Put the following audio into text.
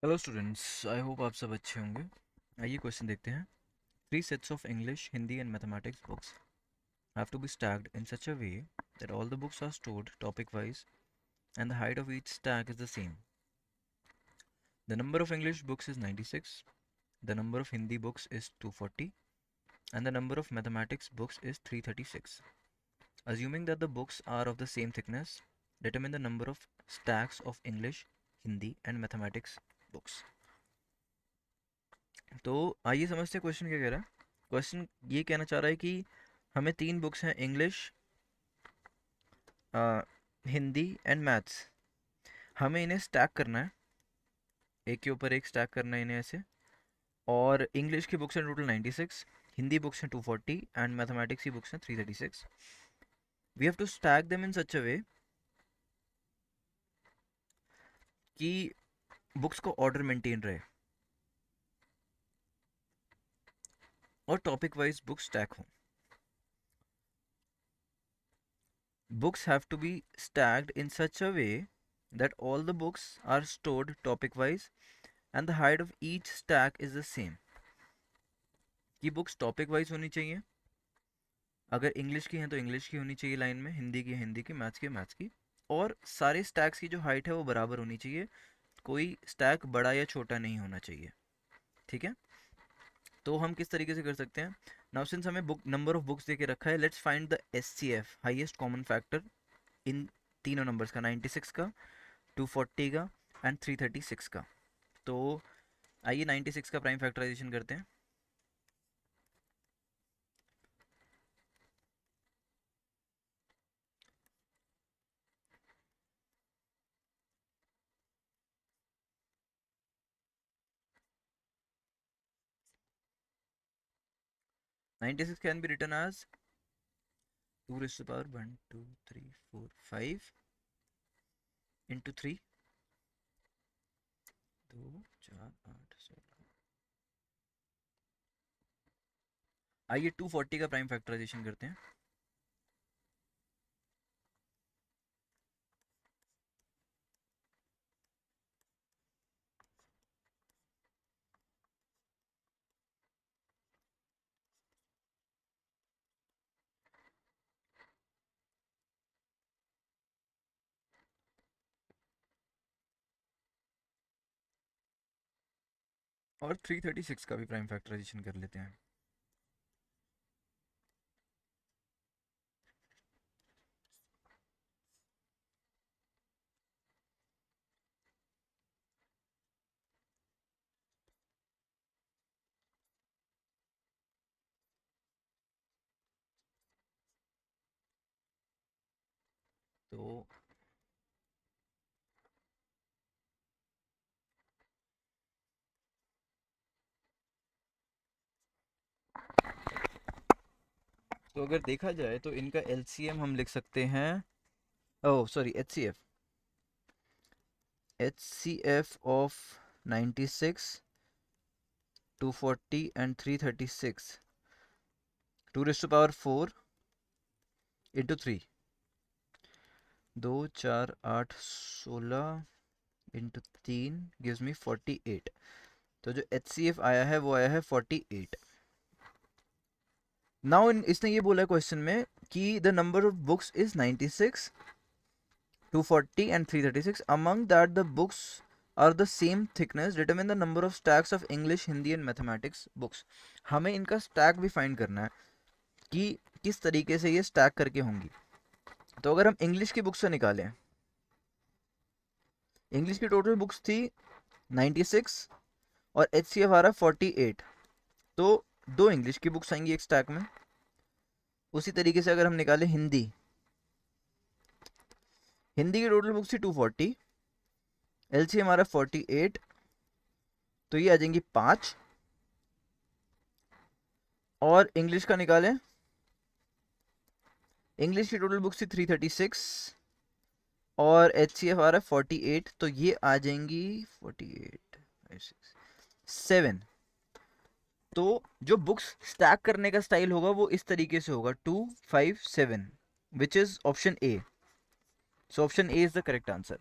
Hello students, I hope आप सब अच्छे होंगे। आइए क्वेश्चन देखते हैं। 3 sets of English, Hindi and mathematics books have to be stacked in such a way that all the books are stored topic wise and the height of each stack is the same. The number of English books is 96, the number of Hindi books is 240 and the number of mathematics books is 336. Assuming that the books are of the same thickness, determine the number of stacks of English, Hindi and mathematics books. तो आइए समझते हैं question क्या कह रहा है। Question ये कहना चाह रहा है कि हमें 3 बुक्स हैं, इंग्लिश, हिंदी एंड मैथ्स। हमें इन्हें स्टैक करना है, एक के ऊपर एक स्टैक करना है इन्हें ऐसे। और इंग्लिश की बुक्स हैं टोटल 96, हिंदी बुक्स हैं 240 एंड मैथमेटिक्स की बुक्स हैं 336। We have to stack them in such a way कि बुक्स को ऑर्डर मेंटेन रहे और टॉपिक वाइज बुक स्टैक हो। Books have to be stacked in such a way that all the books are stored topic wise and the height of each stack is the same. कि books topic wise होनी चाहिए, अगर English की हैं तो English की होनी चाहिए लाइन में, हिंदी की हिंदी की, मैथ्स की। और सारे स्टैक्स की जो हाइट है वो बराबर होनी चाहिए, कोई स्टैक बड़ा या छोटा नहीं होना चाहिए। ठीक है, तो हम किस तरीके से कर सकते हैं। नाउ सिंस हमें बुक नंबर ऑफ बुक्स दे के रखा है, let's find the HCF, highest common factor, इन तीनों नंबर्स का, 96 का, 240 का एंड 336 का। तो आइए 96 का प्राइम फैक्टराइजेशन करते हैं। Ninety six can be written as 2 raised to the power 1 2 3 4 5 into 3, 2 4 8 16। आइए 240 का प्राइम फैक्टराइजेशन करते हैं। और 336 का भी प्राइम फैक्टराइजेशन कर लेते हैं। तो अगर देखा जाए तो इनका एलसीएम हम लिख सकते हैं, oh sorry, HCF, HCF of 96, 240 and 336, 2 raised to the power 4 into 3, 2 4 8 16 into 3 gives me 48। तो जो एचसीएफ आया है वो आया है 48। नाउ इसने ये बोला है क्वेश्चन में कि the number of books is 96, 240 and 336। Among that the books are the same thickness, determine the number of stacks of English, Hindi and mathematics books. हमें इनका स्टैक भी फाइंड करना है कि किस तरीके से ये स्टैक करके होंगी। तो अगर हम इंग्लिश की बुक्स से निकालें, इंग्लिश की टोटल बुक्स थी 96 और एचसीएफ आ रहा है 48, तो 2 इंग्लिश की बुक्स आएंगी एक स्टैक में। उसी तरीके से अगर हम निकालें हिंदी, हिंदी की टोटल बुक्स थी 240, एलसी हमारा 48, तो ये आ जाएंगी 5। और इंग्लिश का निकालें, इंग्लिश की टोटल बुक्स थी 336 और एचसीएफ आ रहा है 48, तो ये आ जाएंगी 48 5 6 7। तो जो बुक्स स्टैक करने का स्टाइल होगा वो इस तरीके से होगा, 2 5 7, which is option A. So option A is the correct answer.